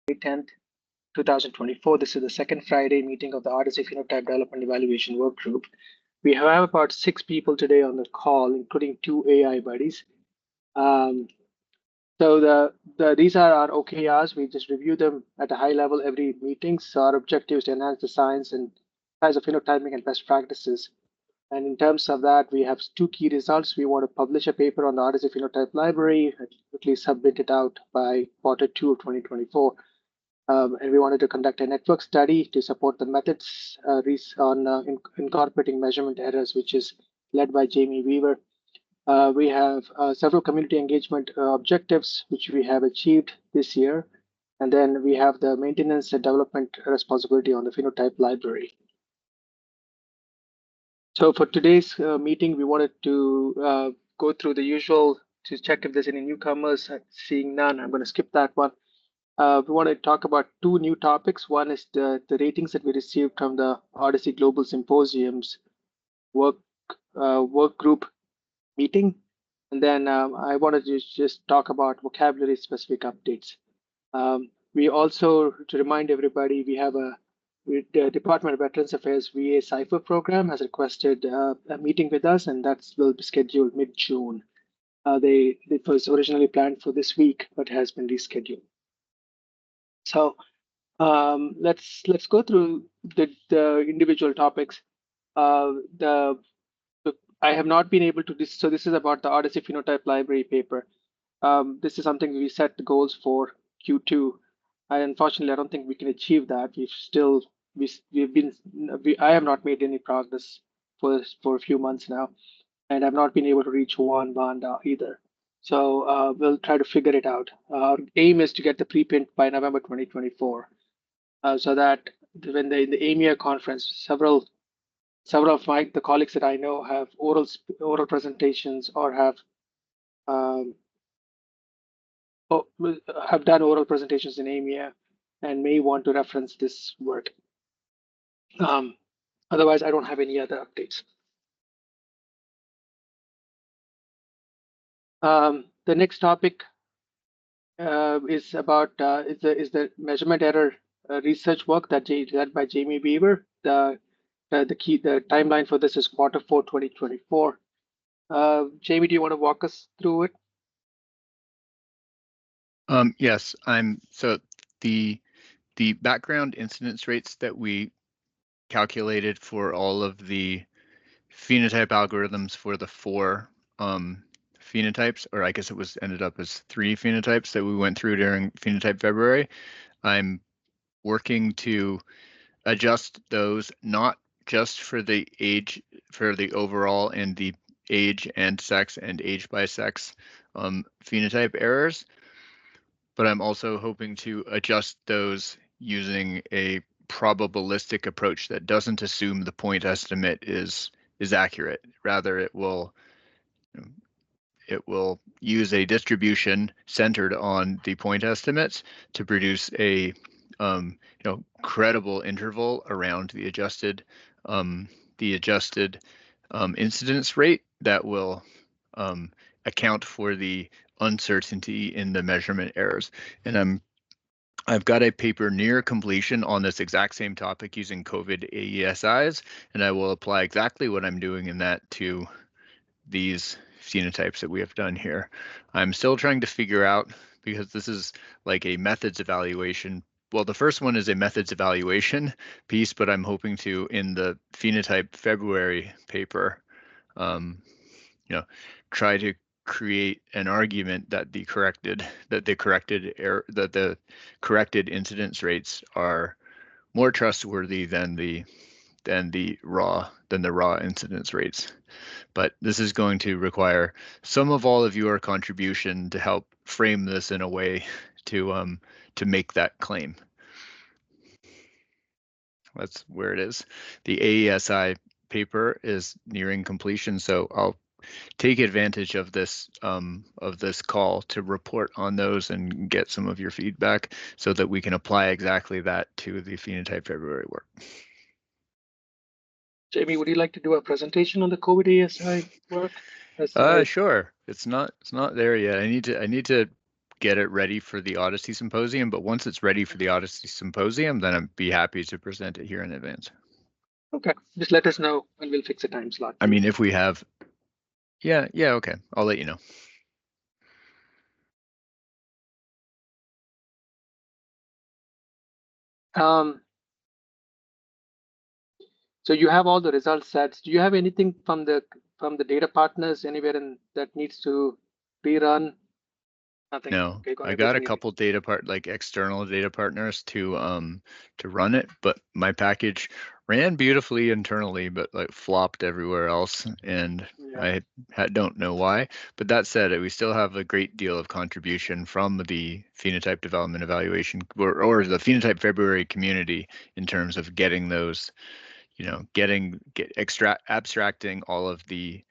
10th, 2024. This is the second Friday meeting of the OHDSI Phenotype Development Evaluation Workgroup. We have about 6 people today on the call, including 2 AI buddies. So these are our OKRs. We just review them at a high level every meeting. So our objective is to enhance the science and size of phenotyping and best practices. And in terms of that, we have 2 key results. We want to publish a paper on the OHDSI Phenotype Library, at least submit it out by Q2 of 2024. And we wanted to conduct a network study to support the methods on incorporating measurement errors, which is led by Jamie Weaver. We have several community engagement objectives, which we have achieved this year. And then we have the maintenance and development responsibility on the Phenotype Library. So for today's meeting, we wanted to go through the usual to check if there's any newcomers. Seeing none, I'm going to skip that one. We want to talk about 2 new topics. One is the ratings that we received from the OHDSI Global Symposium's workgroup meeting. And then I wanted to just talk about vocabulary specific updates. We also, to remind everybody, we have the Department of Veterans Affairs VA Cipher program has requested a meeting with us, and that will be scheduled mid-June. It was originally planned for this week, but has been rescheduled. So let's go through the individual topics. I have not been able to. So this is about the OHDSI Phenotype Library paper. This is something we set the goals for Q2. Unfortunately, I don't think we can achieve that. I have not made any progress for a few months now, and I've not been able to reach Juan Banda either. So we'll try to figure it out. Our aim is to get the preprint by November 2024, so that when in the AMIA conference, several of the colleagues that I know have oral presentations or have done oral presentations in AMIA and may want to reference this work. Otherwise, I don't have any other updates. The next topic is about is the measurement error research work that led by Jamie Weaver. The timeline for this is Q4 2024. Jamie, do you want to walk us through it? Yes, so the background incidence rates that we calculated for all of the phenotype algorithms for the 4 phenotypes, or I guess it ended up as 3 phenotypes that we went through during Phenotype February. I'm working to adjust those, not just for the age, for the overall and the age and sex and age by sex phenotype errors, but I'm also hoping to adjust those using a probabilistic approach that doesn't assume the point estimate is accurate. Rather, it will use a distribution centered on the point estimates to produce a credible interval around the adjusted incidence rate that will account for the uncertainty in the measurement errors. And I've got a paper near completion on this exact same topic using COVID AESIs, and I will apply exactly what I'm doing in that to these phenotypes that we have done here. I'm still trying to figure out, because this is like a methods evaluation. Well, the first one is a methods evaluation piece, but I'm hoping to, in the Phenotype February paper, try to create an argument that the corrected incidence rates are more trustworthy than the raw incidence rates. But this is going to require some of all of your contribution to help frame this in a way to make that claim. That's where it is. The AESI paper is nearing completion, so I'll take advantage of this call to report on those and get some of your feedback so that we can apply exactly that to the Phenotype February work. Jamie, would you like to do a presentation on the COVID ASI work? Sure. It's not there yet. I need to get it ready for the OHDSI Symposium, but once it's ready for the OHDSI Symposium, then I'd be happy to present it here in advance. Okay, just let us know and we'll fix a time slot. I mean, if we have, yeah, okay, I'll let you know. So you have all the result sets. Do you have anything from the data partners anywhere in that needs to be run? Nothing. No, Okay, I got a couple external data partners to run it, but my package ran beautifully internally, but like flopped everywhere else, and yeah. I don't know why. But that said, we still have a great deal of contribution from the phenotype development evaluation or the phenotype February community in terms of getting those, abstracting all of the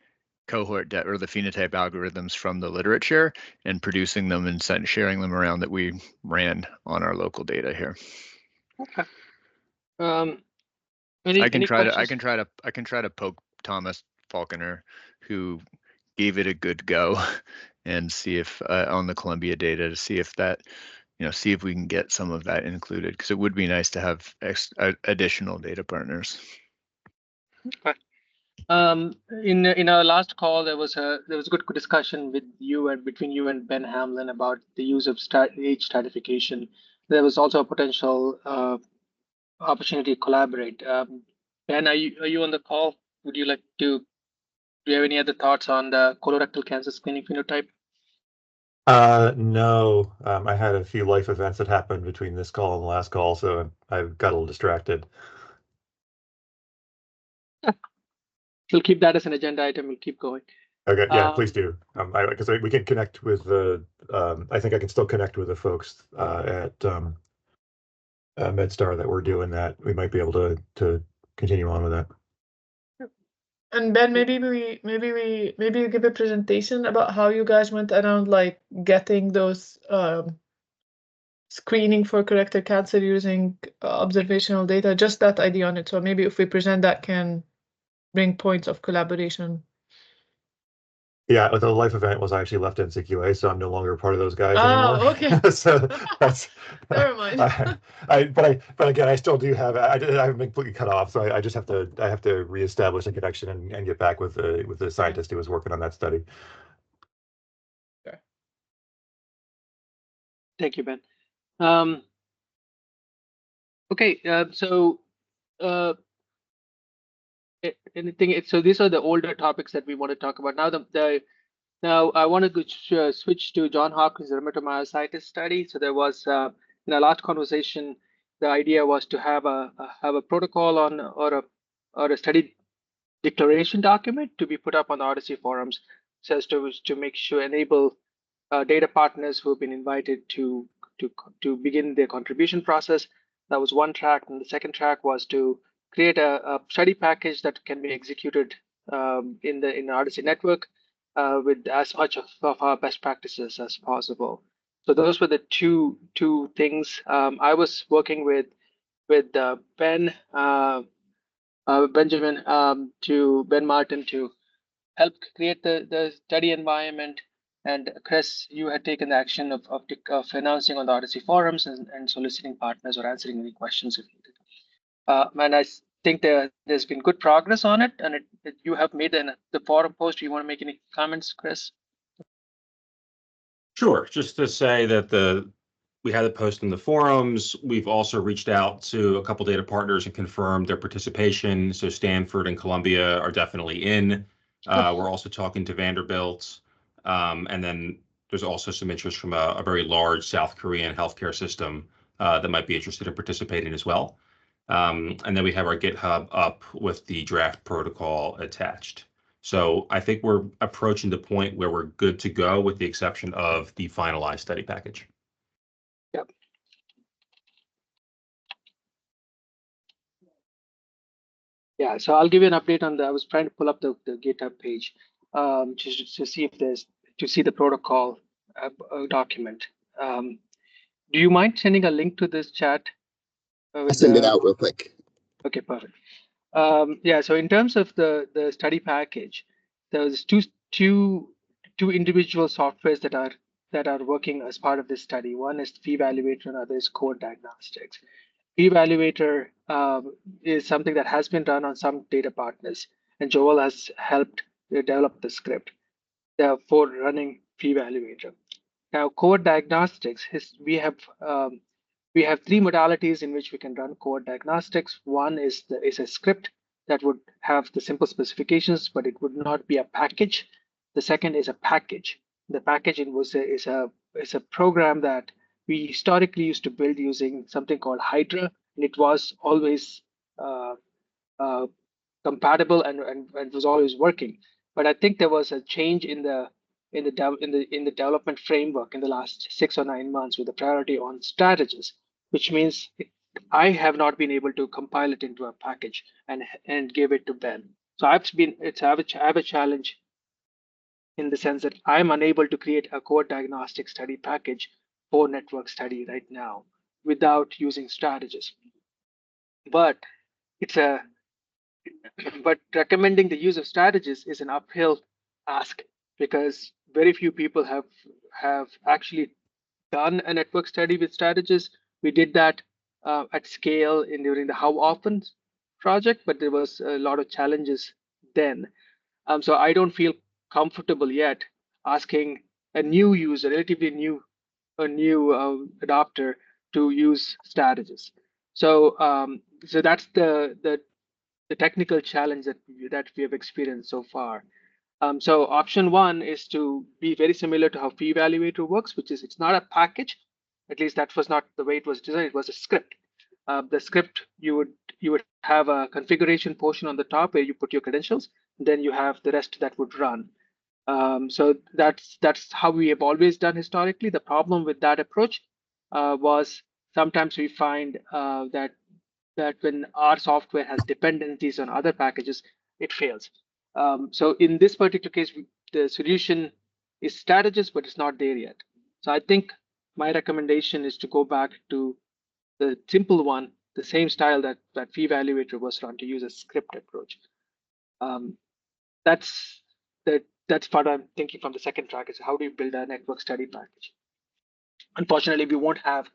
cohort or the phenotype algorithms from the literature and producing them and sharing them around that we ran on our local data here. Okay. I can try to poke Thomas Falconer, who gave it a good go, and see if on the Columbia data to see if that, see if we can get some of that included, because it would be nice to have additional data partners. Okay. In our last call, there was a good discussion with you and between you and Ben Hamlin about the use of age stratification. There was also a potential opportunity to collaborate. Ben, are you on the call? Would you like to? Do you have any other thoughts on the colorectal cancer screening phenotype? No, I had a few life events that happened between this call and the last call, so I got a little distracted. We'll keep that as an agenda item. We'll keep going. Okay, yeah, please do. Because we can connect with the. I think I can still connect with the folks at MedStar that we're doing that. We might be able to continue on with that. And Ben, maybe you give a presentation about how you guys went around like getting those screening for colorectal cancer using observational data, just that idea on it. So maybe if we present that can bring points of collaboration. Yeah, the life event was actually left NCQA, so I'm no longer part of those guys anymore. Oh, okay. So that's never mind. But again, I still do have. I haven't been completely cut off, so I just have to reestablish a connection and get back with the scientist who was working on that study. Sure. Thank you, Ben. Okay, so anything? So these are the older topics that we want to talk about. Now I want to switch to John Hopkins dermatomyositis study. So there was in our last conversation, the idea was to have a protocol on or a study declaration document to be put up on the OHDSI forums, so as to make sure enable data partners who have been invited to begin their contribution process. That was one track, and the second track was to create a study package that can be executed in the OHDSI network with as much of our best practices as possible. So those were the two things. I was working with Ben Benjamin to Ben Martin to help create the study environment. And Chris, you had taken the action of announcing on the OHDSI forums and soliciting partners or answering any questions if needed. And I think there's been good progress on it, and you have made the forum post. Do you want to make any comments, Chris? Sure. Just to say that we had a post in the forums. We've also reached out to a couple data partners and confirmed their participation. So Stanford and Columbia are definitely in. We're also talking to Vanderbilt. And then there's also some interest from a very large South Korean healthcare system that might be interested in participating as well. And then we have our GitHub up with the draft protocol attached. So I think we're approaching the point where we're good to go with the exception of the finalized study package. Yep. Yeah, so I'll give you an update on that. I was trying to pull up the GitHub page just to see if the protocol document. Do you mind sending a link to this chat? I'll send it out real quick. Okay, perfect. Yeah, so in terms of the study package, there's two individual softwares that are that are working as part of this study. One is P-Evaluator, and other is Cohort Diagnostics. P-Evaluator is something that has been run on some data partners, and Joel has helped develop the script for running P-Evaluator. Now, Cohort Diagnostics, we have three modalities in which we can run Cohort Diagnostics. One is a script that would have the simple specifications, but it would not be a package. The second is a package. The package is a program that we historically used to build using something called Hydra, and it was always compatible and was always working. But I think there was a change in the development framework in the last 6 or 9 months with the priority on strategies, which means I have not been able to compile it into a package and give it to Ben. So I have a challenge in the sense that I'm unable to create a core diagnostic study package for network study right now without using strategies. But recommending the use of strategies is an uphill ask because very few people have actually done a network study with strategies. We did that at scale during the How Often project, but there was a lot of challenges then. So I don't feel comfortable yet asking a new user, relatively new adopter, to use strategies. So that's the technical challenge that we have experienced so far. So option one is to be very similar to how P-Evaluator works, which is it's not a package. At least that was not the way it was designed. It was a script. The script, you would have a configuration portion on the top where you put your credentials, and then you have the rest that would run. So that's how we have always done historically. The problem with that approach was sometimes we find that when our software has dependencies on other packages, it fails. So in this particular case, the solution is strategies, but it's not there yet. So I think my recommendation is to go back to the simple one, the same style that P-Evaluator was run, to use a script approach. That's what I'm thinking from the second track, is how do you build a network study package? Unfortunately, we won't have,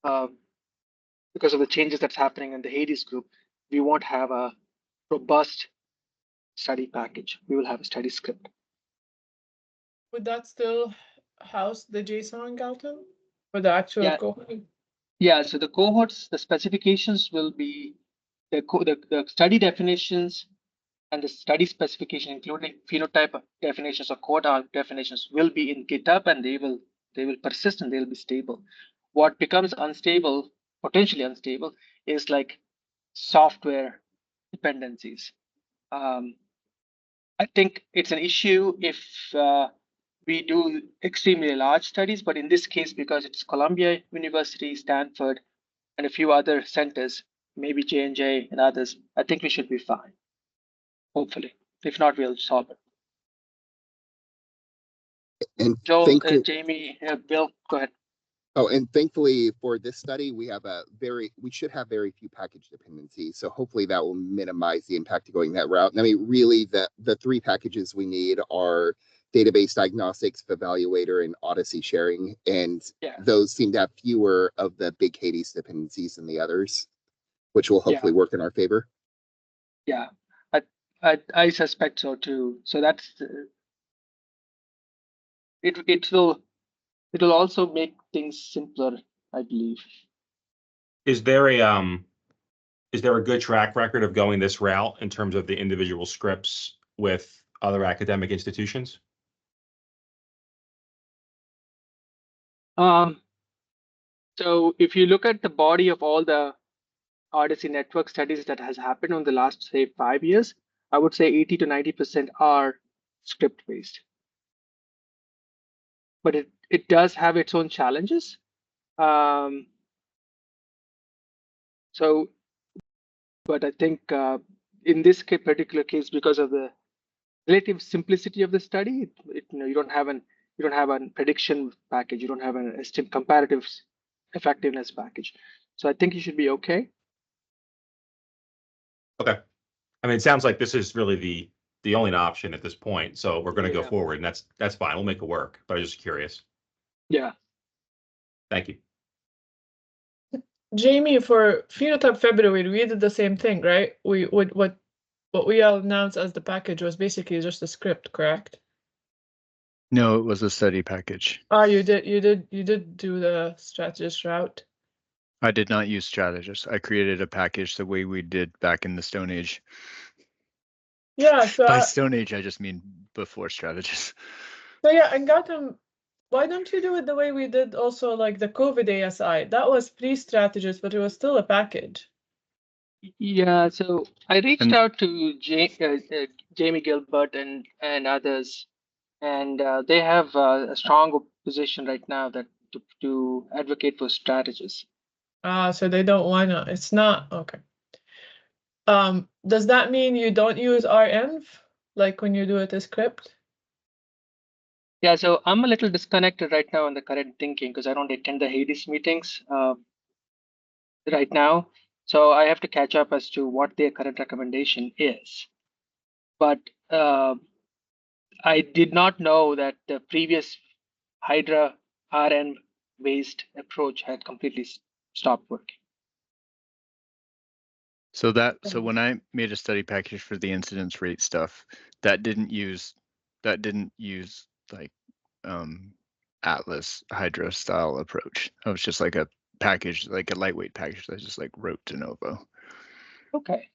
because of the changes that's happening in the Hades group, we won't have a robust study package. We will have a study script. Would that still house the JSON, Gautam, for the actual cohort? Yeah, so the cohorts, the specifications will be the study definitions and the study specification, including phenotype definitions or cohort definitions, will be in GitHub, and they will persist and they'll be stable. What becomes unstable, potentially unstable, is like software dependencies. I think it's an issue if we do extremely large studies, but in this case, because it's Columbia University, Stanford, and a few other centers, maybe J&J and others, I think we should be fine. Hopefully, if not, we'll solve it. And Joel, Jamie, Bill, go ahead. Oh, and thankfully for this study, we should have very few package dependencies. So hopefully that will minimize the impact of going that route. And I mean, really, the three packages we need are database diagnostics, Evaluator, and OHDSI sharing. And those seem to have fewer of the big Hades dependencies than the others, which will hopefully work in our favor. Yeah, I suspect so too. So that's it'll also make things simpler, I believe. Is there a good track record of going this route in terms of the individual scripts with other academic institutions? So if you look at the body of all the OHDSI network studies that has happened in the last, say, 5 years, I would say 80 to 90% are script-based. But it does have its own challenges. But I think in this particular case, because of the relative simplicity of the study, you don't have a prediction package, you don't have an comparative effectiveness package. So I think you should be okay. Okay. I mean, it sounds like this is really the only option at this point. So we're going to go forward, and that's fine. We'll make it work. But I was just curious. Yeah. Thank you. Jamie, for Phenotype February, we did the same thing, right? We would what we announced as the package was basically just a script, correct? No, it was a study package. Ah, you did do the strategist route. I did not use strategist. I created a package the way we did back in the Stone Age. Yeah, so By Stone Age, I just mean before strategist. so yeah, and Gautam, why don't you do it the way we did also like the COVID ASI? That was pre-strategist, but it was still a package. Yeah, so I reached And- out to Jamie Gilbert and others, and they have a strong position right now that to advocate for strategists. Ah, so they don't wanna. It's not okay. Does that mean you don't use RENV like when you do it as script? Yeah, so I'm a little disconnected right now on the current thinking because I don't attend the Hades meetings right now. So I have to catch up as to what their current recommendation is. But I did not know that the previous Hydra RN based approach had completely stopped working. So when I made a study package for the incidence rate stuff, that didn't use like Atlas Hydra style approach. It was just like a package, like a lightweight package that I just like wrote de novo. Okay.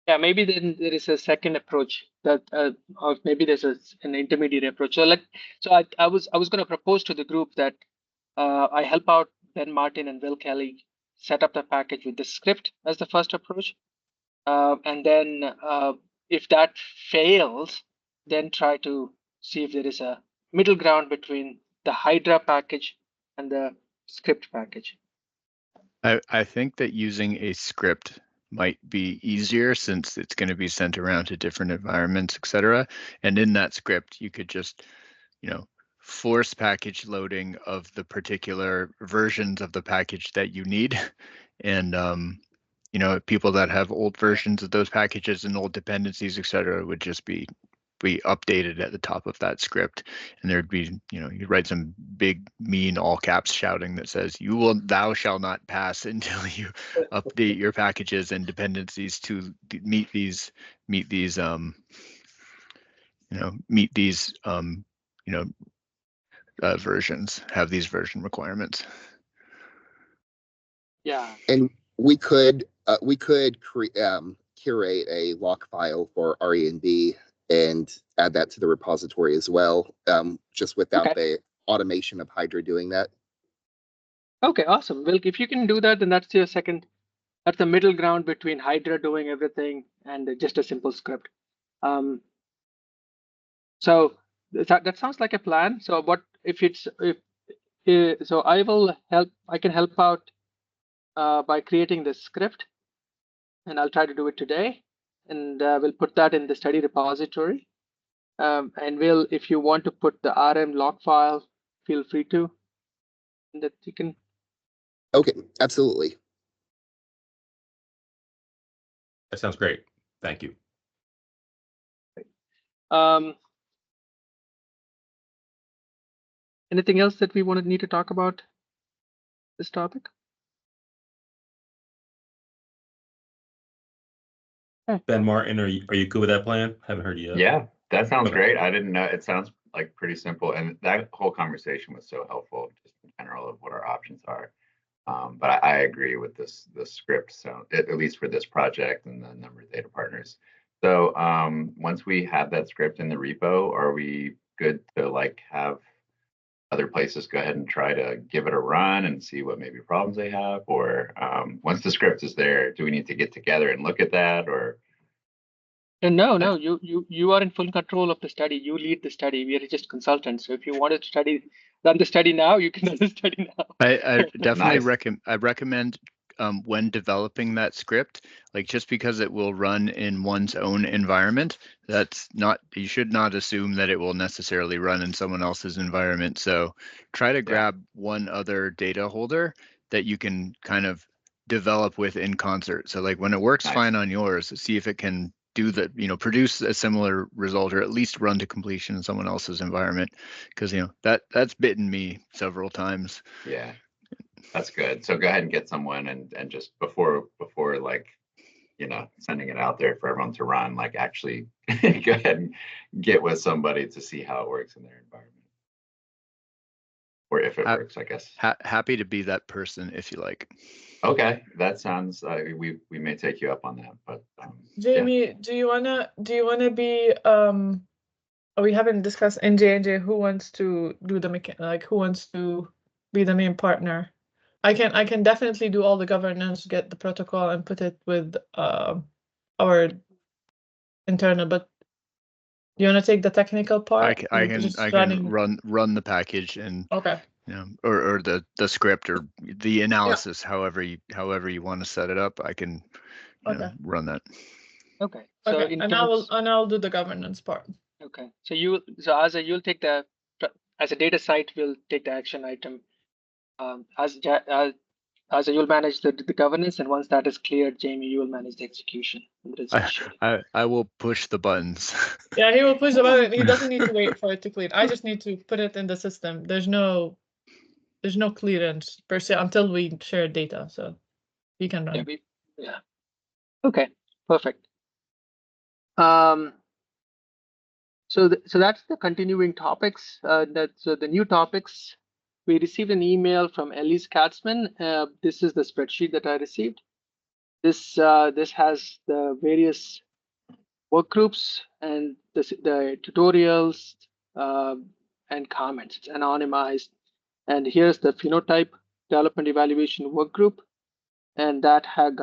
Yeah, maybe then there is a second approach that, or maybe there's an intermediate approach. So I was going to propose to the group that I help out Ben Martin and Will Kelly set up the package with the script as the first approach, and then if that fails, then try to see if there is a middle ground between the Hydra package and the script package. I think that using a script might be easier since it's going to be sent around to different environments, etc. And in that script, you could just, force package loading of the particular versions of the package that you need. And, people that have old versions of those packages and old dependencies, etc., would just be updated at the top of that script, and there'd be, you'd write some big mean all caps shouting that says thou shall not pass until you update your packages and dependencies to meet these versions, have these version requirements. Yeah. And we could curate a lock file for REND and add that to the repository as well, just without the automation of Hydra doing that. Okay, awesome. Well, if you can do that, then that's the middle ground between Hydra doing everything and just a simple script. So that sounds like a plan. So so I can help out by creating the script, and I'll try to do it today, and we'll put that in the study repository. And if you want to put the RM log file, feel free to, and that you can. Okay, absolutely. That sounds great. Thank you. Anything else that we need to talk about this topic? Ben Martin, are you good with that plan? Haven't heard you yet. Yeah, that sounds Okay. great. I didn't know. It sounds like pretty simple, and that whole conversation was so helpful, just in general of what our options are. But I agree with this script. So at least for this project and the number of data partners. So once we have that script in the repo, are we good to like have other places go ahead and try to give it a run and see what maybe problems they have? Or once the script is there, do we need to get together and look at that? Or No, you are in full control of the study. You lead the study. We are just consultants. So if you wanted to run the study now, you can run the study now. I definitely Nice. recommend when developing that script, like just because it will run in one's own environment, you should not assume that it will necessarily run in someone else's environment. So try to grab one other data holder that you can kind of develop with in concert. So like when it works Nice. fine on yours, see if it can do the, produce a similar result, or at least run to completion in someone else's environment, because that's bitten me several times. Yeah, that's good. So go ahead and get someone, and just before like, sending it out there for everyone to run, like actually go ahead and get with somebody to see how it works in their environment, or if it works, I guess. Happy to be that person if you like. Okay, that sounds, we may take you up on that, but Jamie, yeah. do you wanna be we haven't discussed NJ who wants to do the who wants to be the main partner? I can definitely do all the governance, get the protocol, and put it with our internal. But you want to take the technical part? I can run the package, and okay, or the script, or the analysis, however you want to set it up. I can run that. Okay. So okay, and I'll do the governance part. Okay. So Azza, you'll take as a data site, we'll take the action item. Azza, you'll manage the governance, and once that is cleared, Jamie, you will manage the execution. I will push the buttons. Yeah, he will push the button. He doesn't need to wait for it to clear. I just need to put it in the system. There's no clearance per se until we share data, so you can run. Yeah. Okay. Perfect. So that's the continuing topics. So the new topics. We received an email from Elise Katzman. This is the spreadsheet that I received. This has the various work groups and the tutorials and comments. It's anonymized. And here's the phenotype development evaluation work group. And that had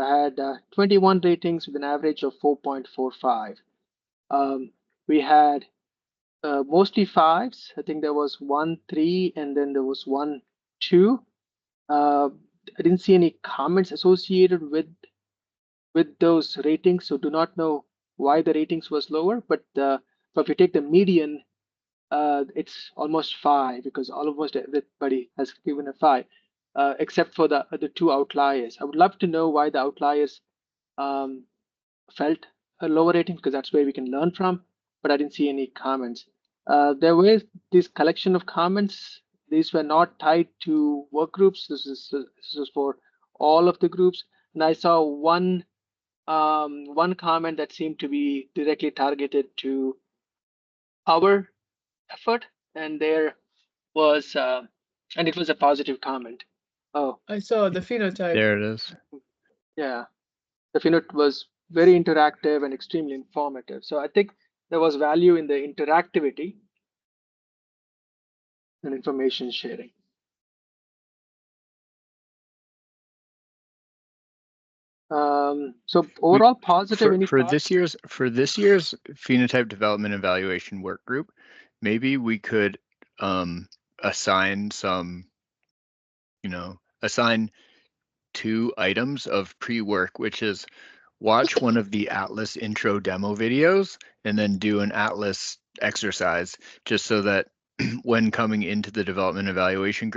21 ratings with an average of 4.45. We had mostly 5s. I think there was 1, 3, and then there was 1, 2. I didn't see any comments associated with those ratings, so do not know why the ratings was lower. But if you take the median, it's almost 5, because almost everybody has given a 5, except for the 2 outliers. I would love to know why the outliers felt a lower rating, because that's where we can learn from. But I didn't see any comments. There was this collection of comments. These were not tied to work groups. This was for all of the groups. And I saw one comment that seemed to be directly targeted to our effort, and there was and it was a positive comment. Oh, I saw the phenotype. There it is. Yeah, the phenotype was very interactive and extremely informative. So I think there was value in the interactivity and information sharing. So overall positive. For this year's phenotype development evaluation work group, maybe we could assign 2 items of pre-work, which is watch one of the Atlas intro demo videos and then do an Atlas exercise, just so that when coming into the development evaluation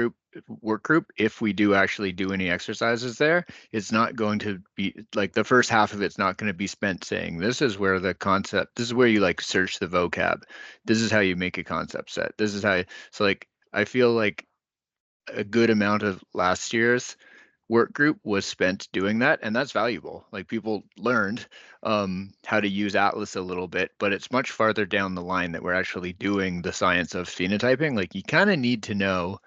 work group, if we do actually do any exercises there, it's not going to be like the first half of it's not going to be spent saying this is where the concept, this is where you like search the vocab, this is how you make a concept set, this is how so like I feel like a good amount of last year's work group was spent doing that, and that's valuable. Like people learned how to use Atlas a little bit, but it's much farther down the line that we're actually doing the science of phenotyping. Like you kind of need to know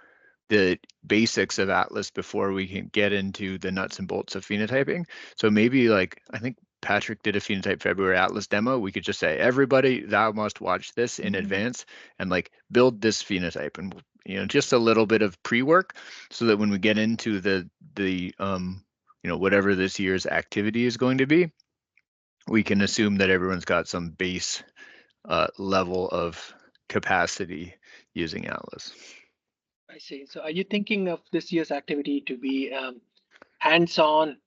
the basics of Atlas before we can get into the nuts and bolts of phenotyping. So maybe like I think Patrick did a Phenotype February Atlas demo. We could just say, everybody, thou must watch this in advance and like build this phenotype, and just a little bit of pre-work, so that when we get into the whatever this year's activity is going to be, we can assume that everyone's got some base level of capacity using Atlas. I see. So are you thinking of this year's activity to be hands-on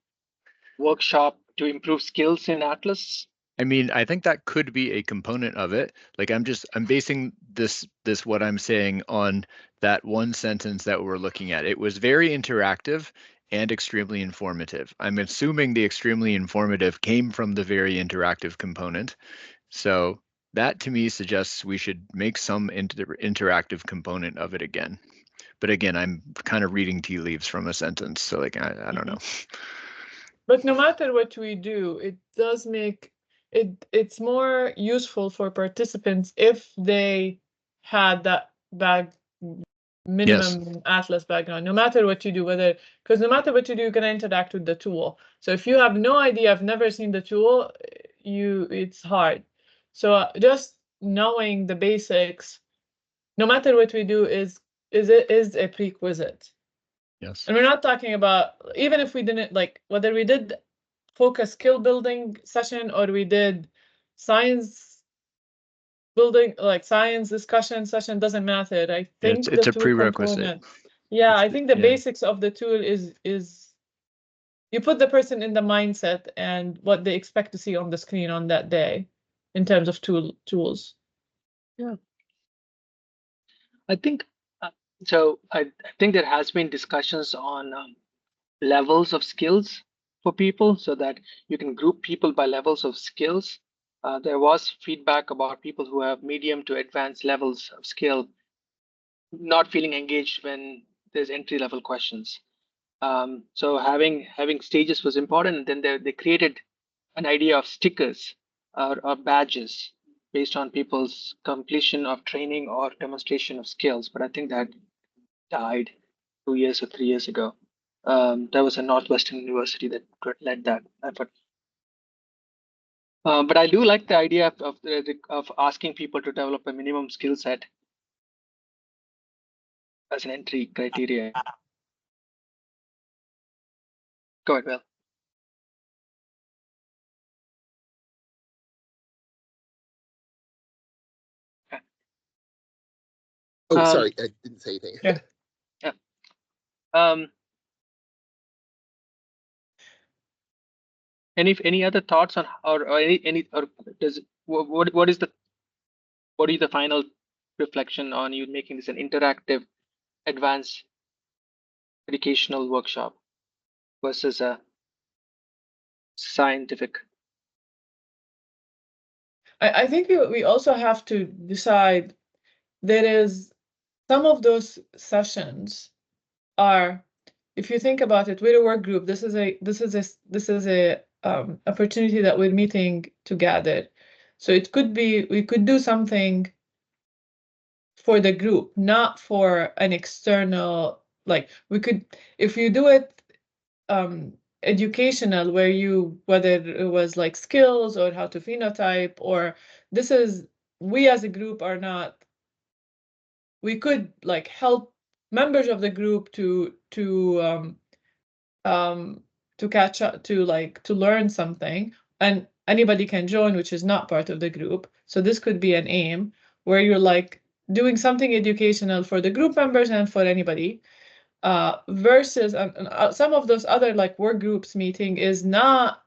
workshop to improve skills in Atlas? I mean, I think that could be a component of it. Like I'm basing this what I'm saying on that one sentence that we're looking at. It was very interactive, and extremely informative. I'm assuming the extremely informative came from the very interactive component. So that to me suggests we should make some interactive component of it again. But again, I'm kind of reading tea leaves from a sentence, so like I don't know. But no matter what we do, it does make it's more useful for participants if they had that minimum Atlas background, no matter what you do, because no matter what you do, you can interact with the tool. So if you have no idea, I've never seen the tool, it's hard. So just knowing the basics, no matter what we do, is a prerequisite. Yes. And we're not talking about, even if we didn't, like, whether we did focus skill building session or we did science building, like science discussion session, doesn't matter. I think it's the a tool prerequisite. component. Yeah, I think the basics of the tool is you put the person in the mindset and what they expect to see on the screen on that day in terms of tools. Yeah. I think so. I think there has been discussions on levels of skills for people so that you can group people by levels of skills. There was feedback about people who have medium to advanced levels of skill not feeling engaged when there's entry level questions. So having stages was important, and then they created an idea of stickers or badges based on people's completion of training or demonstration of skills. But I think that died 2 years or 3 years ago. There was a Northwestern University that led that effort. But I do like the idea of asking people to develop a minimum skill set as an entry criteria. Go ahead, Will. Oh, sorry, I didn't say anything. Yeah. Any other thoughts on or any or does what is the final reflection on you making this an interactive advanced educational workshop versus a scientific? I think we also have to decide, there is some of those sessions are, if you think about it, we're a work group. This is a opportunity that we're meeting together. So it could be, we could do something for the group, not for an external, like we could, if you do it educational, where whether it was like skills or how to phenotype, or this is, we as a group are not, we could like help members of the group to catch up, to learn something, and anybody can join, which is not part of the group. So this could be an aim where you're like doing something educational for the group members and for anybody, versus some of those other like work groups meeting is not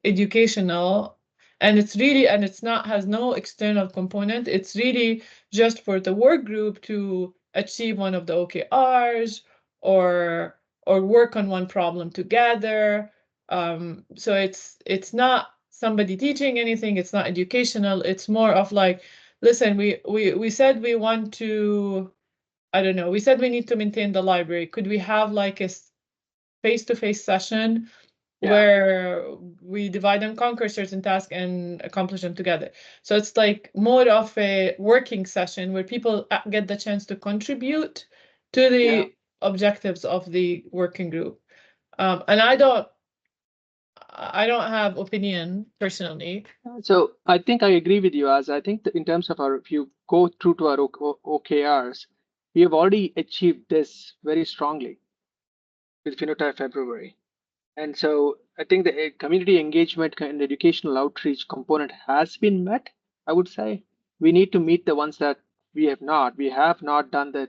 educational, and it's not, has no external component. It's really just for the work group to achieve one of the OKRs or work on one problem together. So it's not somebody teaching anything. It's not educational. It's more of like, listen, we said we want to, I don't know, we said we need to maintain the library. Could we have like a face-to-face session where we divide and conquer certain tasks and accomplish them together? So it's like more of a working session where people get the chance to contribute to the objectives of the working group. And I don't have opinion personally. So I think I agree with you, as I think that in terms of if you go through to our OKRs, we have already achieved this very strongly with Phenotype February. And so I think the community engagement and educational outreach component has been met. I would say we need to meet the ones that we have not. We have not done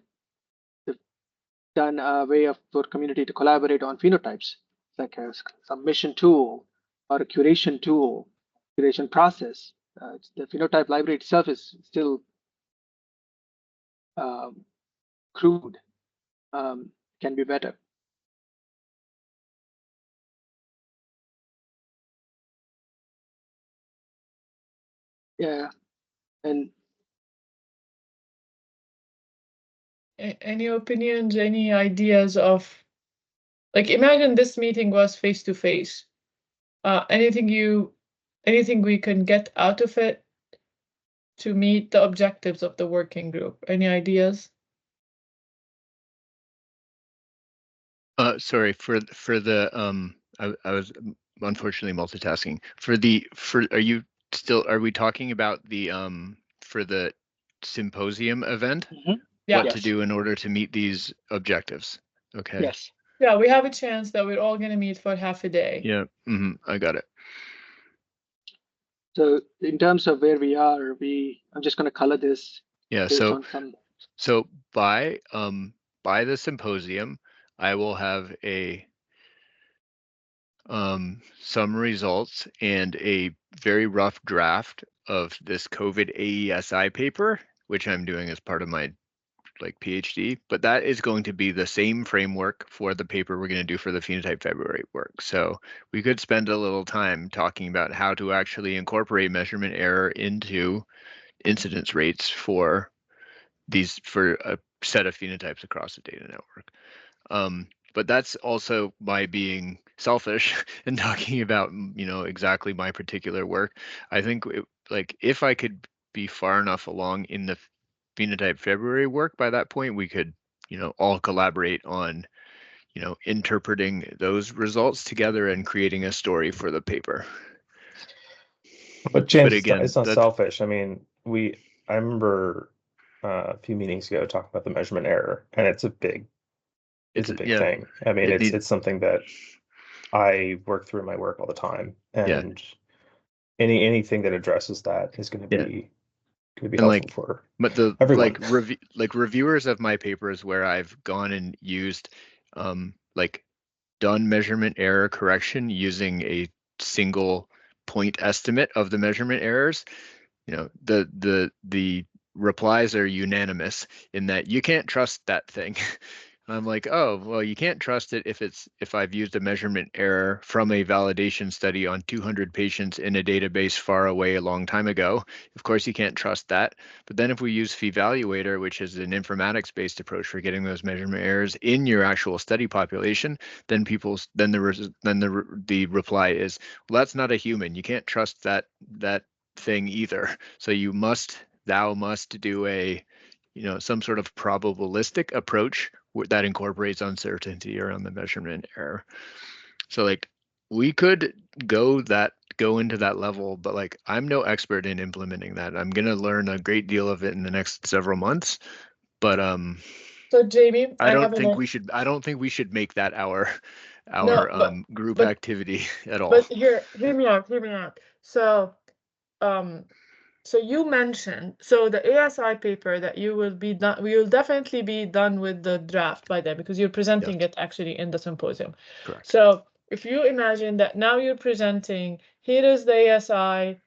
done a way for community to collaborate on phenotypes, like a submission tool or a curation tool, curation process. The phenotype library itself is still crude, can be better. Yeah, and Any opinions, any ideas of, like, imagine this meeting was face to face. Anything we can get out of it to meet the objectives of the working group? Any ideas? Sorry for the I was unfortunately multitasking. Are we talking about the for the symposium event? Yeah. What to do in order to meet these objectives? Okay. yes. Yeah, we have a chance that we're all gonna meet for half a day. Yeah. I got it. So in terms of where we are, I'm just going to color this Yeah. based on some. So by the symposium, I will have some results and a very rough draft of this COVID AESI paper, which I'm doing as part of my PhD, but that is going to be the same framework for the paper we're going to do for the Phenotype February work. So we could spend a little time talking about how to actually incorporate measurement error into incidence rates for a set of phenotypes across the data network. But that's also my being selfish and talking about, exactly my particular work. I think if I could be far enough along in the Phenotype February work by that point, we could, all collaborate on, interpreting those results together and creating a story for the paper. But James, again, it's not selfish. I mean, I remember a few meetings ago talking about the measurement error, and it's a big thing. I mean, it's something that I work through in my work all the time, and anything that addresses that is going to be helpful for everyone. Reviewers of my papers where I've gone and used done measurement error correction using a single point estimate of the measurement errors, the replies are unanimous in that you can't trust that thing. I'm like, oh, well, you can't trust it if I've used a measurement error from a validation study on 200 patients in a database far away a long time ago. Of course, you can't trust that. But then if we use Phevaluator, which is an informatics-based approach for getting those measurement errors in your actual study population, then the reply is, well, that's not a human. You can't trust that thing either. So thou must do some sort of probabilistic approach that incorporates uncertainty around the measurement error. So we could go into that level, but I'm no expert in implementing that. I'm going to learn a great deal of it in the next several months, but so Jamie, I don't think we should make that our group activity at all. But hear me out. So so you mentioned, the ASI paper that we will definitely be done with the draft by then, because you're presenting it actually in the symposium. Correct. So if you imagine that now you're presenting, here is the ASI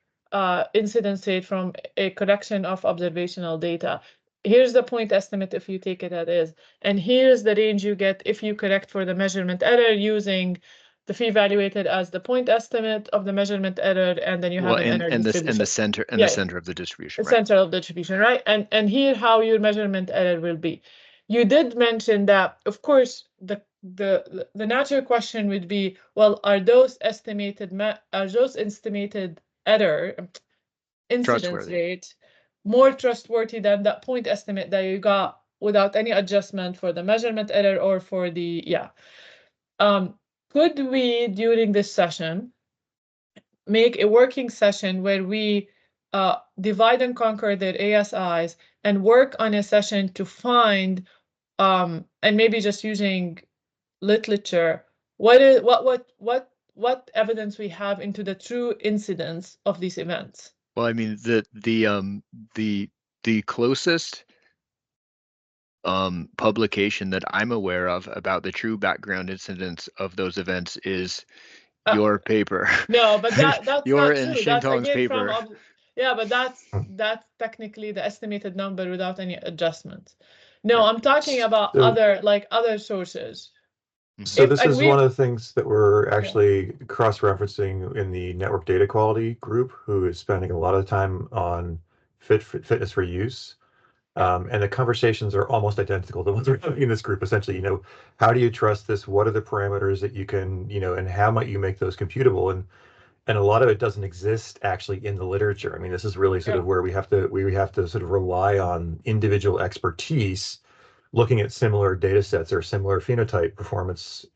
incidence rate from a collection of observational data. Here's the point estimate if you take it as is, and here's the range you get if you correct for the measurement error using the Phevaluated as the point estimate of the measurement error, and then you have an error distribution. And the center of the distribution. The center of the distribution, right? And here how your measurement error will be. You did mention that, of course, the natural question would be, well, are those estimated error incidence rate more trustworthy than that point estimate that you got without any adjustment for the measurement error or for the could we, during this session, make a working session where we divide and conquer their ASIs and work on a session to find, and maybe just using literature, what evidence we have into the true incidence of these events? Well, I mean, the closest publication that I'm aware of about the true background incidence of those events is your paper. No, but that's your not and true. Xintong's paper. But that's technically the estimated number without any adjustments. No, I'm talking about other sources. So this is we, one of the things that we're actually cross-referencing in the network data quality group, who is spending a lot of time on fitness for use. And the conversations are almost identical to the ones we're having in this group. Essentially, how do you trust this? What are the parameters that you can, and how might you make those computable? And a lot of it doesn't exist actually in the literature. I mean, this is really sort of where we have to sort of rely on individual expertise, looking at similar data sets or similar phenotype performance,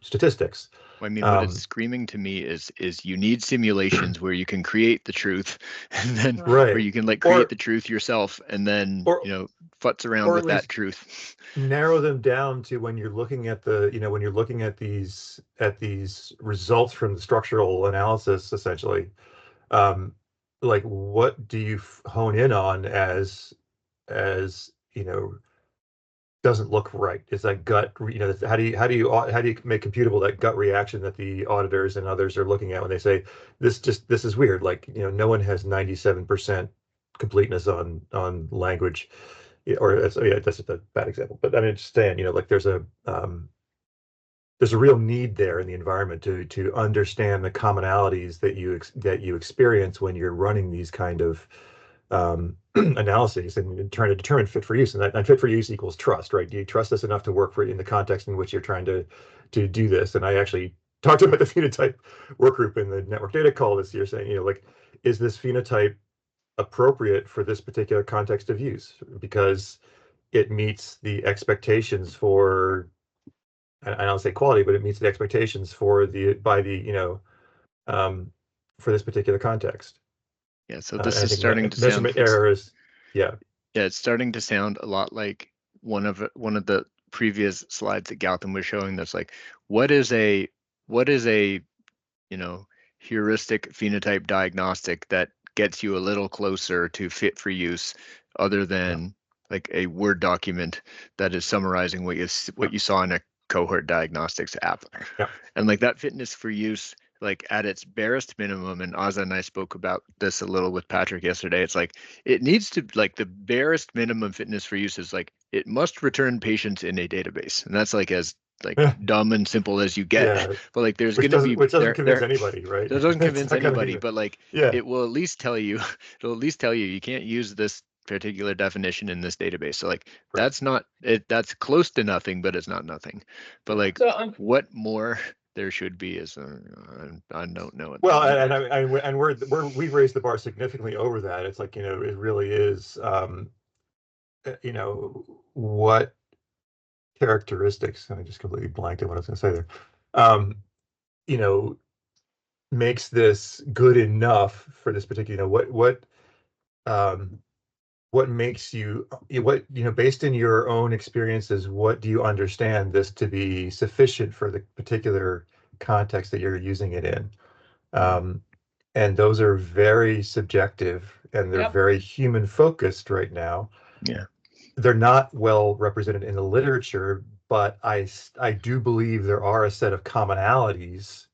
statistics. I mean, what it's screaming to me is you need simulations where you can create the truth, and then where you can create the truth yourself, and then futz around with that truth. Narrow them down to when you're looking at when you're looking at these results from the structural analysis, essentially, like what do you hone in on as doesn't look right? Is that gut, how do you make computable that gut reaction that the auditors and others are looking at when they say this is weird? Like, no one has 97% completeness on language, or that's just a bad example. But I mean, just saying, like there's a real need there in the environment to understand the commonalities that you experience when you're running these kind of analyses and trying to determine fit for use, and fit for use equals trust, right? Do you trust this enough to work in the context in which you're trying to do this? And I actually talked about the phenotype work group in the network data call this year, saying, like, is this phenotype appropriate for this particular context of use, because it meets the expectations for, I don't say quality, but it meets the expectations for for this particular context. Yeah, so this is starting to sound errors. Yeah, it's starting to sound a lot like one of the previous slides that Gautam was showing. That's like, what is a heuristic phenotype diagnostic that gets you a little closer to fit for use, other than like a Word document that is summarizing what you saw in a cohort diagnostics app. And like that fitness for use, like at its barest minimum, and Aza and I spoke about this a little with Patrick yesterday, it's like it needs to, like, the barest minimum fitness for use is like it must return patients in a database, and that's like as dumb and simple as you get. But like there's going to be, which doesn't convince anybody, right? That doesn't convince anybody, but like it will at least tell you you can't use this particular definition in this database. So like that's not it, that's close to nothing, but it's not nothing. But like what more there should be is I don't know it. Well, and we've raised the bar significantly over that. It's like, it really is, what characteristics, and I just completely blanked at what I was going to say there, makes this good enough for this particular, what makes you, based in your own experiences, what do you understand this to be sufficient for the particular context that you're using it in? And those are very subjective, and they're very human focused right now. Yeah. They're not well represented in the literature, but I do believe there are a set of commonalities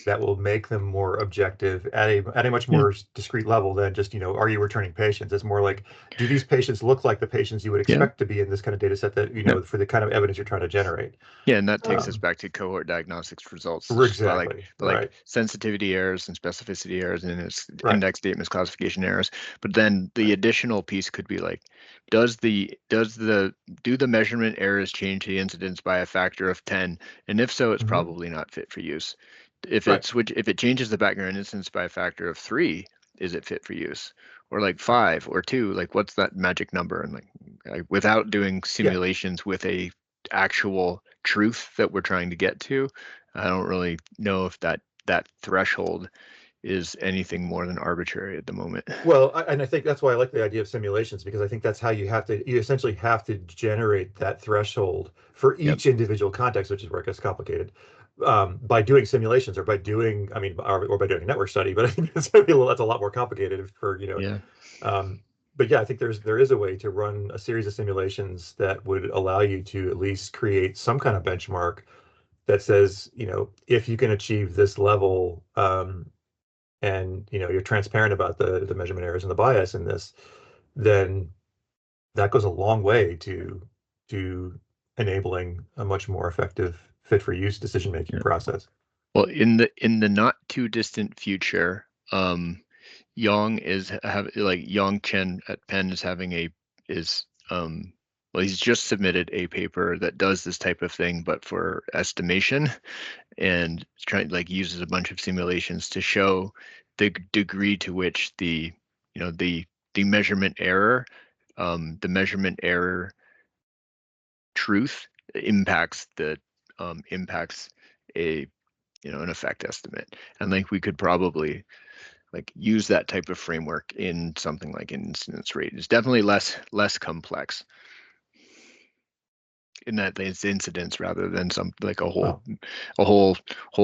that will make them more objective at a much more discrete level than just, are you returning patients? It's more like, do these patients look like the patients you would expect to be in this kind of data set that, for the kind of evidence you're trying to generate? Yeah, and that takes us back to cohort diagnostics results. Exactly. Like sensitivity errors and specificity errors and index state misclassification errors. But then the additional piece could be like, do the measurement errors change the incidence by a factor of 10? And if so, it's probably not fit for use. If if it changes the background incidence by a factor of 3, is it fit for use? Or like 5 or 2, like what's that magic number? And like without doing simulations with a actual truth that we're trying to get to, I don't really know if that threshold is anything more than arbitrary at the moment. Well, and I think that's why I like the idea of simulations, because I think that's how you essentially have to generate that threshold for each individual context, which is where it gets complicated, by doing simulations, or by doing, or by doing a network study. But I think that's a lot more complicated for, but yeah, I think there is a way to run a series of simulations that would allow you to at least create some kind of benchmark that says, if you can achieve this level, and you're transparent about the measurement errors and the bias in this, then that goes a long way to enabling a much more effective fit for use decision making process. Well, in the not too distant future, Yang Chen at Penn is having well, he's just submitted a paper that does this type of thing, but for estimation, and uses a bunch of simulations to show the degree to which the measurement error, truth impacts a an effect estimate. And we could probably use that type of framework in something like an incidence rate. It's definitely less complex in that it's incidence rather than a whole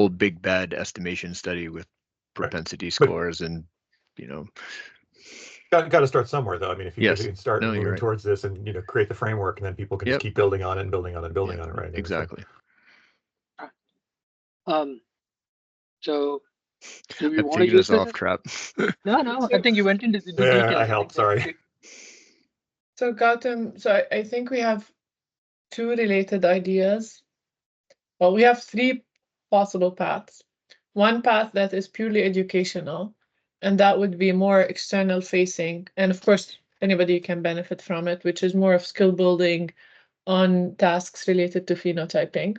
big bad estimation study with propensity scores and got to start somewhere though. I mean, if you can start moving right. towards this and create the framework, and then people can just keep building on it and building on it and building on it, right? Exactly. So do we I've want to taken use us this? off track. No, I think you went into the details. I helped, sorry. So Gautam, so I think we have two related ideas. Well, we have three possible paths. One path that is purely educational, and that would be more external facing. And of course, anybody can benefit from it, which is more of skill building on tasks related to phenotyping.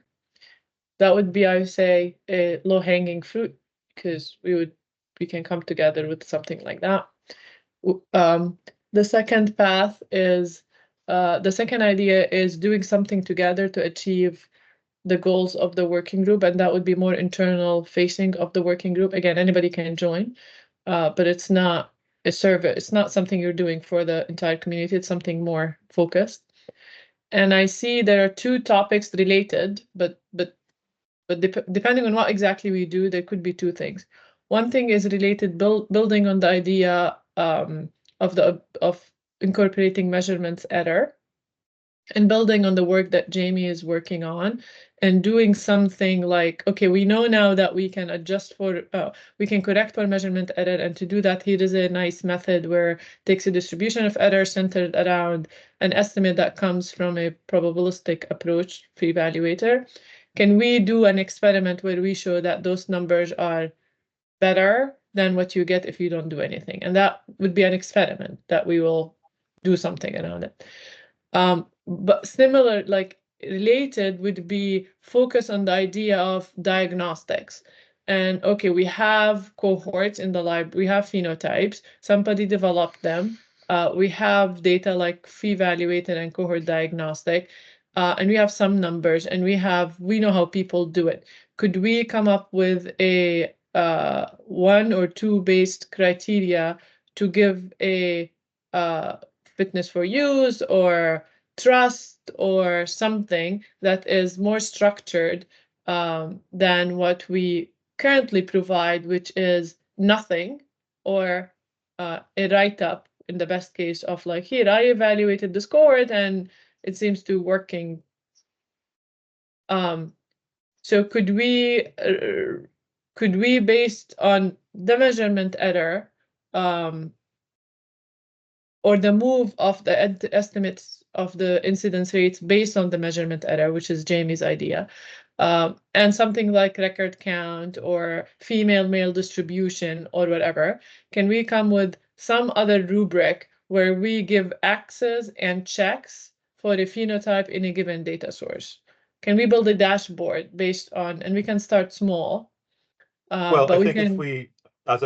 That would be, I would say, a low-hanging fruit, because we can come together with something like that. The second path is, the second idea is doing something together to achieve the goals of the working group, and that would be more internal facing of the working group. Again, anybody can join, but it's not a survey. It's not something you're doing for the entire community. It's something more focused. And I see there are two topics related, but depending on what exactly we do, there could be two things. One thing is related building on the idea of incorporating measurements error, and building on the work that Jamie is working on, and doing something like, okay, we know now that we can adjust we can correct for measurement error, and to do that, here is a nice method where it takes a distribution of error centered around an estimate that comes from a probabilistic approach for evaluator. Can we do an experiment where we show that those numbers are better than what you get if you don't do anything? And that would be an experiment that we will do something around it. But similar, related, would be focus on the idea of diagnostics. And okay, we have cohorts in the library, we have phenotypes, somebody developed them. We have data like phi-evaluated and cohort diagnostic, and we have some numbers, and we know how people do it. Could we come up with a 1 or 2 based criteria to give a fitness for use or trust or something that is more structured than what we currently provide, which is nothing, or a write-up in the best case of here, I evaluated this cohort and it seems to working. So could we based on the measurement error or the move of the estimates of the incidence rates based on the measurement error, which is Jamie's idea, and something like record count or female-male distribution or whatever, can we come with some other rubric where we give X's and checks for a phenotype in a given data source? Can we build a dashboard based on, and we can start small. Well, but I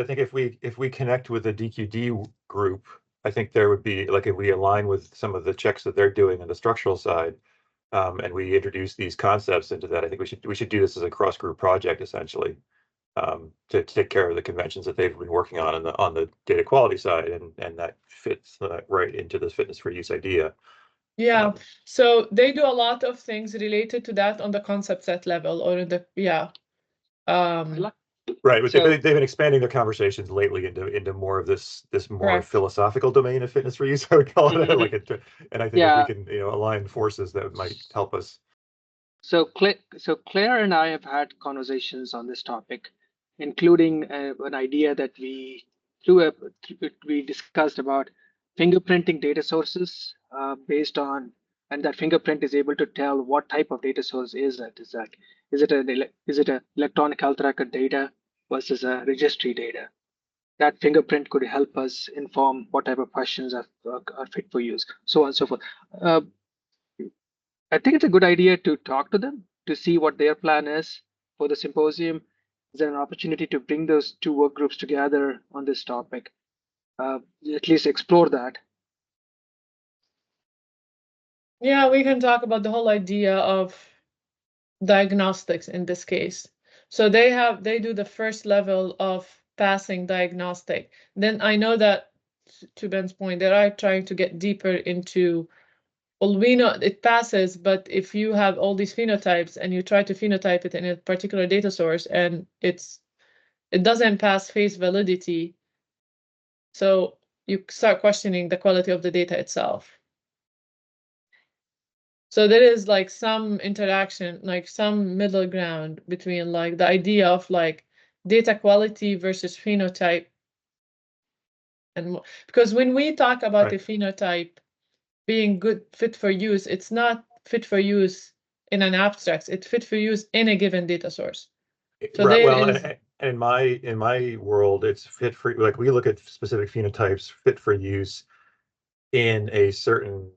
think if we connect with the DQD group, I think there would be, if we align with some of the checks that they're doing on the structural side, and we introduce these concepts into that, I think we should do this as a cross-group project, essentially, to take care of the conventions that they've been working on the data quality side, and that fits right into this fitness for use idea. Yeah, so they do a lot of things related to that on the concept set level, or in the right, but they've been expanding their conversations lately into more of this more philosophical domain of fitness for use, I would call it. And I think if we can align forces, that might help us. So Claire and I have had conversations on this topic, including an idea that we discussed about fingerprinting data sources based on and that fingerprint is able to tell what type of data source is it. Is it an electronic health record data versus a registry data? That fingerprint could help us inform what type of questions are fit for use, so on and so forth. I think it's a good idea to talk to them to see what their plan is for the symposium. Is there an opportunity to bring those two work groups together on this topic? At least explore that. Yeah, we can talk about the whole idea of diagnostics in this case. So they do the first level of passing diagnostic. Then I know that, to Ben's point, they are trying to get deeper into, well, we know it passes, but if you have all these phenotypes and you try to phenotype it in a particular data source and it doesn't pass face validity, so you start questioning the quality of the data itself. So there is like some interaction, like some middle ground between like the idea of like data quality versus phenotype. And because when we talk about the phenotype being good, fit for use, it's not fit for use in an abstract, it's fit for use in a given data source. So right. Well, and in my world, it's fit for, like, we look at specific phenotypes fit for use in a certain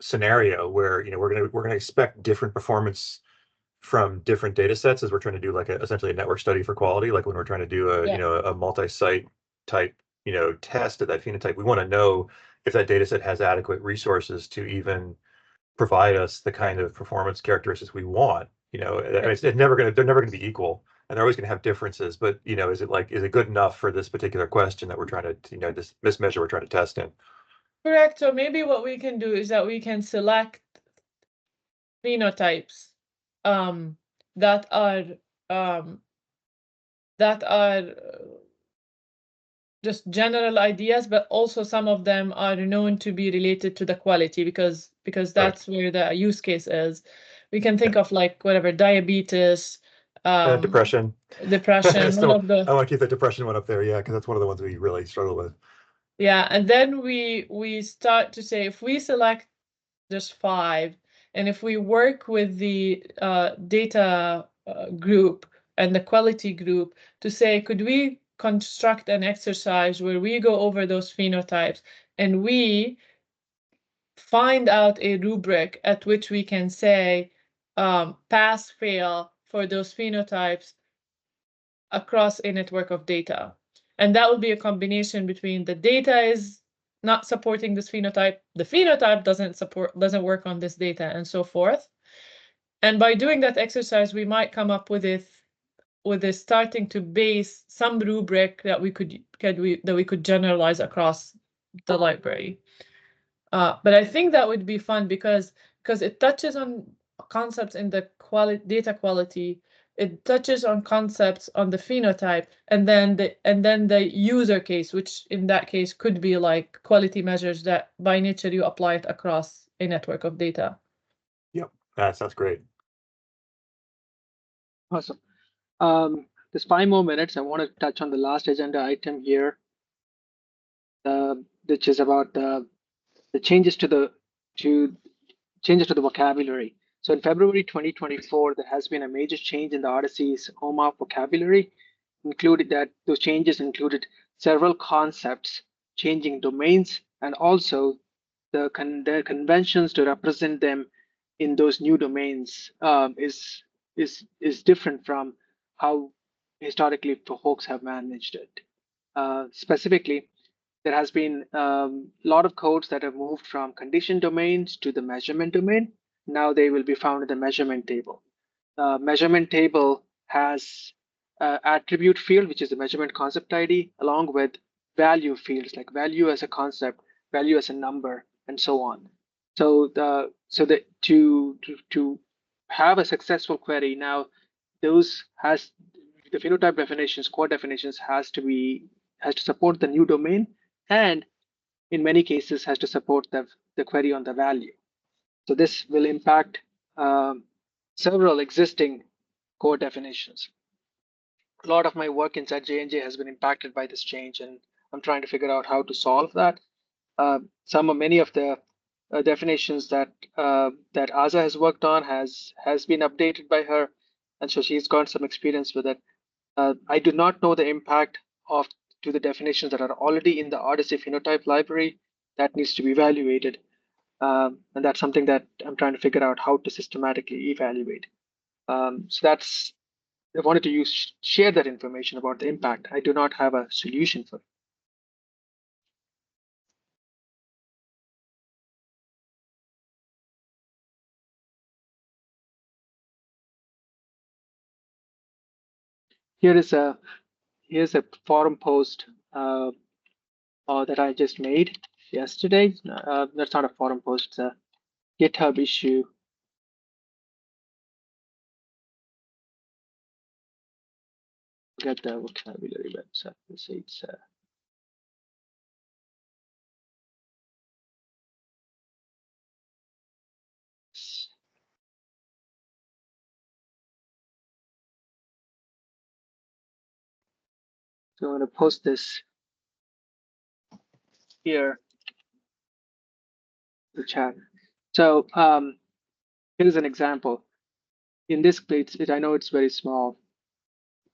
scenario where, you know, we're gonna expect different performance from different data sets as we're trying to do like essentially a network study for quality. Like when we're trying to do a, you know, a multi-site type, you know, test of that phenotype, we want to know if that data set has adequate resources to even provide us the kind of performance characteristics we want. You know, they're never going to be equal, and they're always going to have differences. But, you know, is it good enough for this particular question that we're trying to, you know, this measure we're trying to test in? Correct. So maybe what we can do is that we can select phenotypes that are just general ideas, but also some of them are known to be related to the quality because that's where the use case is. We can think of like whatever, diabetes, depression. One of the. I want to keep the depression one up there, yeah, because that's one of the ones we really struggle with. Yeah, and then we start to say if we select just 5, and if we work with the data group and the quality group to say, could we construct an exercise where we go over those phenotypes and we find out a rubric at which we can say pass, fail for those phenotypes across a network of data. And that will be a combination between the data is not supporting this phenotype, the phenotype doesn't work on this data, and so forth. And by doing that exercise, we might come up with a starting to base some rubric that we could generalize across the library. But I think that would be fun because it touches on concepts in the data quality. It touches on concepts on the phenotype, and then the user case, which in that case could be like quality measures that by nature you apply it across a network of data. Yep, that sounds great. Awesome. There's 5 more minutes. I want to touch on the last agenda item here, which is about the changes to the vocabulary. So in February 2024, there has been a major change in the OHDSI's OMOP vocabulary. Those changes included several concepts, changing domains, and also the conventions to represent them in those new domains is different from how historically folks have managed it. Specifically, there has been a lot of codes that have moved from condition domains to the measurement domain. Now they will be found in the measurement table. Measurement table has attribute field, which is the measurement concept ID, along with value fields like value as a concept, value as a number, and so on. So to have a successful query now, the phenotype definitions, core definitions has to support the new domain, and in many cases has to support the query on the value. So this will impact several existing core definitions. A lot of my work inside J&J has been impacted by this change, and I'm trying to figure out how to solve that. Many of the definitions that that Aza has worked on has been updated by her, and so she's got some experience with it. I do not know the impact of to the definitions that are already in the OHDSI Phenotype Library. That needs to be evaluated, and that's something that I'm trying to figure out how to systematically evaluate. So that's I wanted to share that information about the impact. I do not have a solution for it. Here's a forum post that I just made yesterday. That's not a forum post, it's a GitHub issue. Get the vocabulary website. Let's say it's so I'm going to post this here in the chat. So here's an example. In this case, I know it's very small.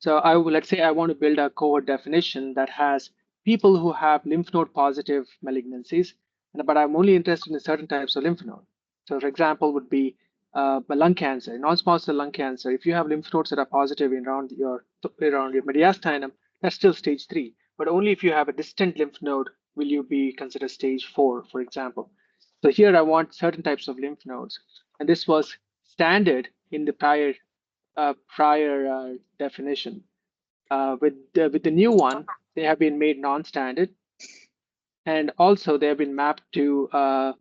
So let's say I want to build a cohort definition that has people who have lymph node positive malignancies, but I'm only interested in certain types of lymph node. So for example, would be lung cancer, non-small cell lung cancer. If you have lymph nodes that are positive around your mediastinum, that's still stage 3. But only if you have a distant lymph node will you be considered stage 4, for example. So here I want certain types of lymph nodes, and this was standard in the prior definition. With the new one, they have been made non-standard, and also they have been mapped to a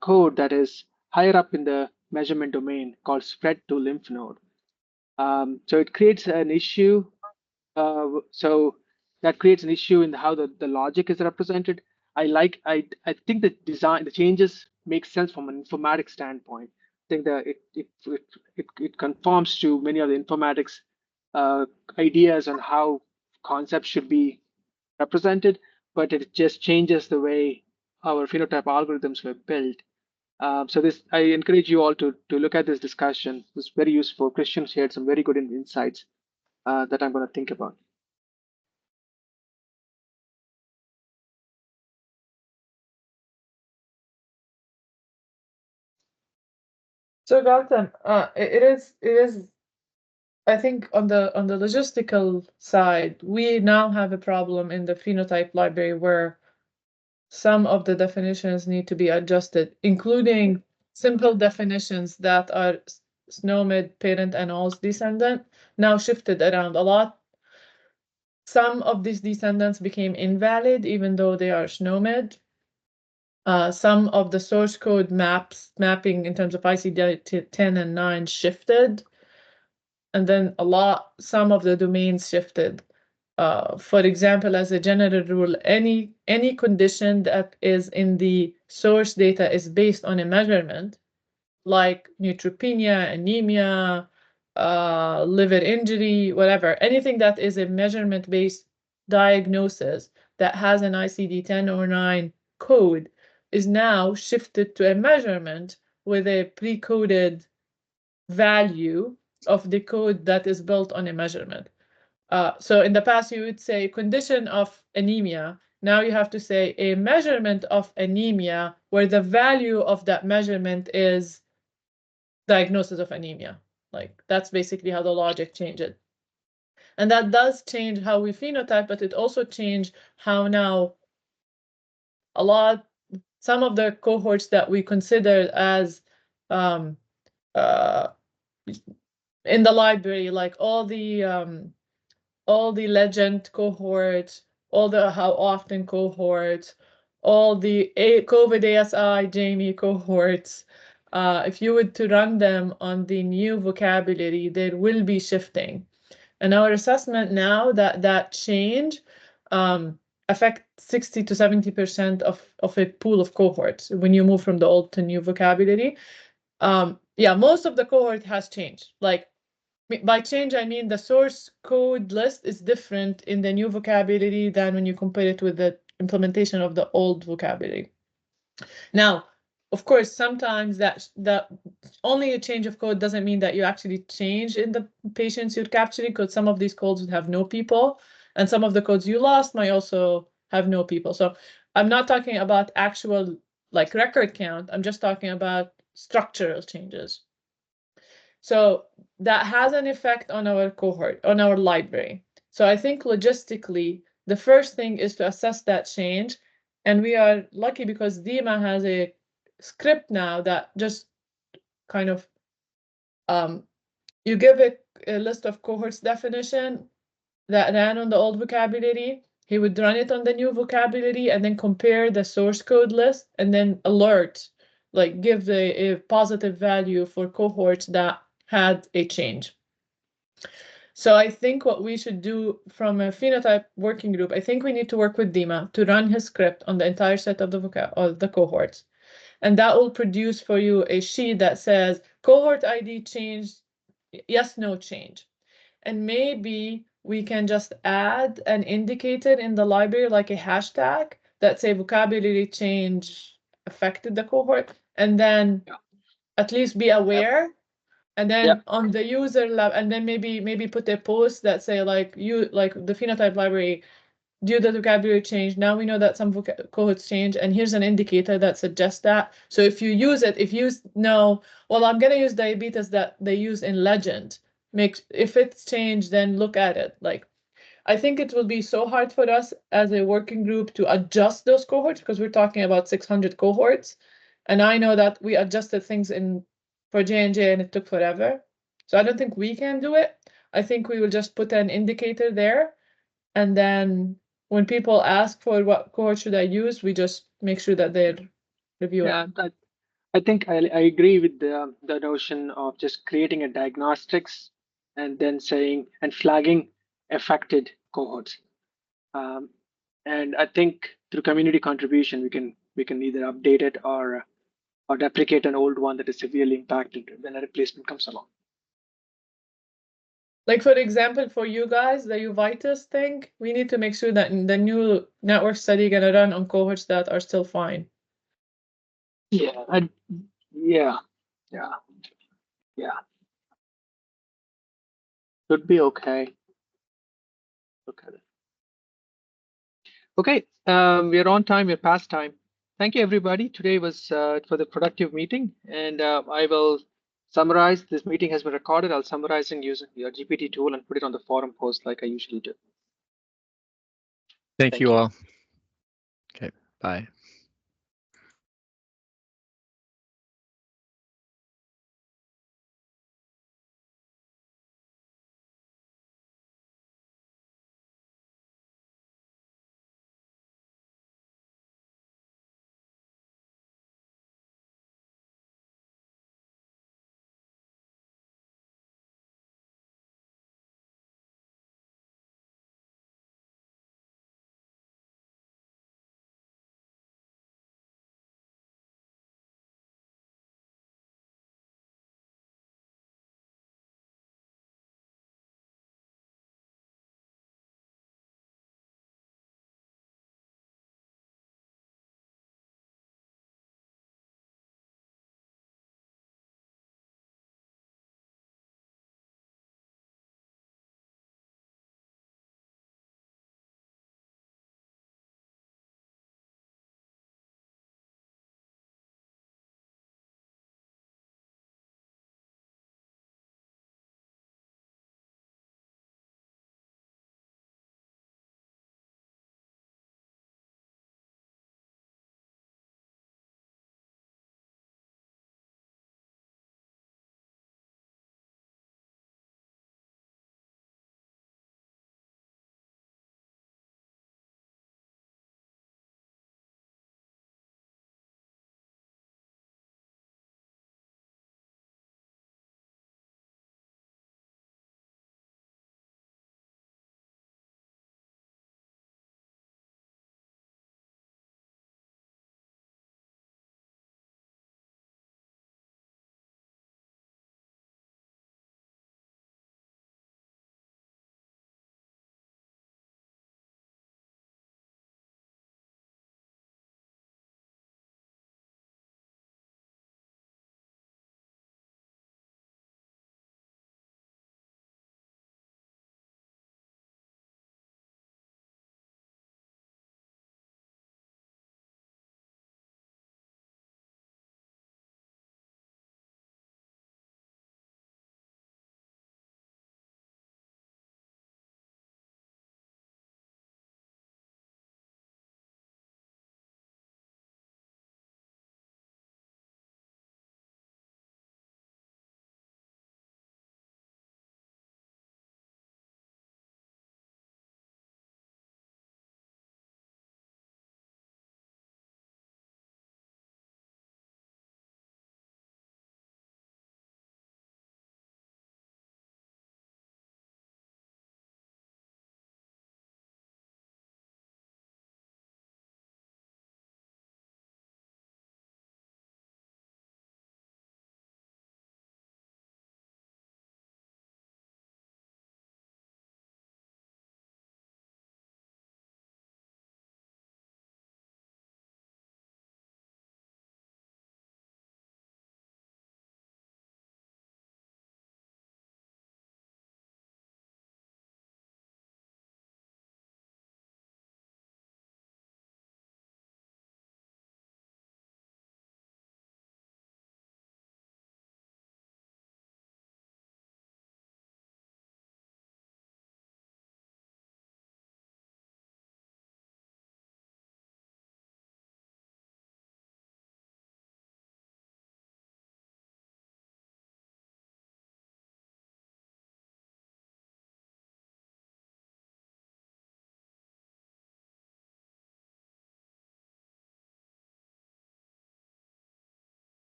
code that is higher up in the measurement domain called spread to lymph node. So it creates an issue. So that creates an issue in how the logic is represented. I think the changes make sense from an informatics standpoint. I think that it conforms to many of the informatics ideas on how concepts should be represented, but it just changes the way our phenotype algorithms were built. So I encourage you all to look at this discussion. It's very useful. Christian shared some very good insights that I'm going to think about. So Gautam, it is. I think on the logistical side, we now have a problem in the phenotype library where some of the definitions need to be adjusted, including simple definitions that are SNOMED, parent, and all's descendant, now shifted around a lot. Some of these descendants became invalid, even though they are SNOMED. Some of the source code mapping in terms of ICD-10 and 9 shifted. And then some of the domains shifted. For example, as a general rule, any condition that is in the source data is based on a measurement, like neutropenia, anemia, liver injury, whatever. Anything that is a measurement-based diagnosis that has an ICD-10 or 9 code is now shifted to a measurement with a pre-coded value of the code that is built on a measurement. So in the past, you would say condition of anemia. Now you have to say a measurement of anemia where the value of that measurement is diagnosis of anemia. Like that's basically how the logic changes. And that does change how we phenotype, but it also changed how now some of the cohorts that we consider as in the library, like all the legend cohorts, all the how often cohorts, all the COVID ASI Jamie cohorts, if you were to run them on the new vocabulary, there will be shifting. And our assessment now that change affect 60 to 70% of a pool of cohorts when you move from the old to new vocabulary. Yeah, most of the cohort has changed. Like by change, I mean the source code list is different in the new vocabulary than when you compare it with the implementation of the old vocabulary. Now, of course, sometimes that only a change of code doesn't mean that you actually change in the patients you're capturing, because some of these codes would have no people, and some of the codes you lost might also have no people. So I'm not talking about actual like record count. I'm just talking about structural changes. So that has an effect on our cohort, on our library. So I think logistically, the first thing is to assess that change. And we are lucky because DEMA has a script now that just kind of, you give it a list of cohorts definition that ran on the old vocabulary. He would run it on the new vocabulary and then compare the source code list and then alert, like give a positive value for cohorts that had a change. So I think what we should do from a phenotype working group, I think we need to work with DEMA to run his script on the entire set of the cohorts. And that will produce for you a sheet that says cohort ID changed, yes, no change. And maybe we can just add an indicator in the library, like a hashtag that say vocabulary change affected the cohort, and then at least be aware. And then on the user lab, and then maybe put a post that say like the phenotype library due to the vocabulary change. Now we know that some cohorts change, and here's an indicator that suggests that. So if you use it, if you know, well, I'm gonna use diabetes that they use in Legend. If it's changed, then look at it. Like, I think it will be so hard for us as a working group to adjust those cohorts because we're talking about 600 cohorts, and I know that we adjusted things for J&J and it took forever. So I don't think we can do it. I think we will just put an indicator there, and then when people ask for what cohort should I use, we just make sure that they review it. I think I agree with the notion of just creating a diagnostics and then saying and flagging affected cohorts. And I think through community contribution, we can either update it or deprecate an old one that is severely impacted when a replacement comes along. Like, for example, for you guys, the uveitis thing, we need to make sure that the new network study gonna run on cohorts that are still fine. Yeah. Should be okay. Okay, we are on time, we're past time. Thank you, everybody. Today was for the productive meeting, and I will summarize. This meeting has been recorded. I'll summarize and use your GPT tool and put it on the forum post like I usually do. Thank you all. Okay, bye.